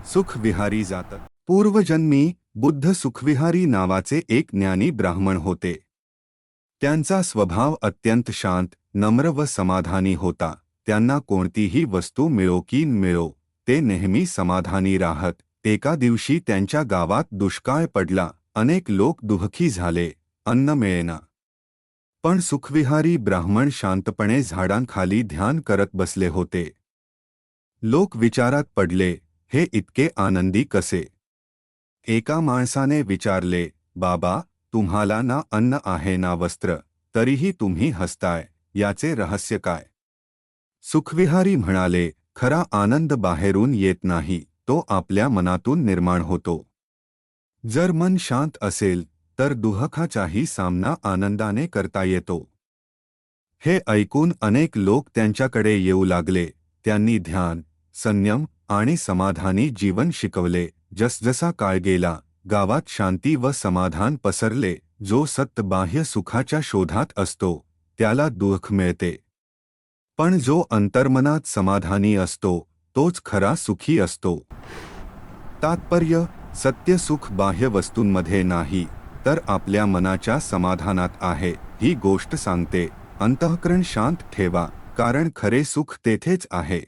सुखविहारी जात. पूर्वजन्मी बुद्ध सुखविहारी नावाचे एक ज्ञानी ब्राह्मण होते. त्यांचा स्वभाव अत्यंत शांत, नम्र व समाधानी होता. त्यांना कोणतीही वस्तू मिळो की न मिळो, ते नेहमी समाधानी राहत. एका दिवशी त्यांच्या गावात दुष्काळ पडला. अनेक लोक दुःखी झाले, अन्न मिळेना. पण सुखविहारी ब्राह्मण शांतपणे झाडांखाली ध्यान करत बसले होते. लोक विचारात पडले, हे इतके आनंदी कसे? एका माणसाने विचारले, बाबा, तुम्हाला ना अन्न आहे ना वस्त्र, तरीही तुम्ही हसताय, याचे रहस्य काय? सुखविहारी म्हणाले, खरा आनंद बाहेरून येत नाही, तो आपल्या मनातून निर्माण होतो. जर मन शांत असेल तर दुःखाचाही सामना आनंदाने करता येतो. हे ऐकून अनेक लोक त्यांच्याकडे येऊ लागले. त्यांनी ध्यान, संयम आणि समाधानी जीवन शिकवले. जसजसा काळ गेला, गावात शांती व समाधान पसरले. जो सतत बाह्य सुखाच्या शोधात असतो त्याला दुःख मिळते, पण जो अंतर्मनात समाधानी असतो तोच खरा सुखी असतो. तात्पर्य: सत्य सुख बाह्य वस्तूंमध्ये नाही, तर आपल्या मनाच्या समाधानात आहे. ही गोष्ट सांगते, अंतःकरण शांत ठेवा, कारण खरे सुख तेथेच आहे.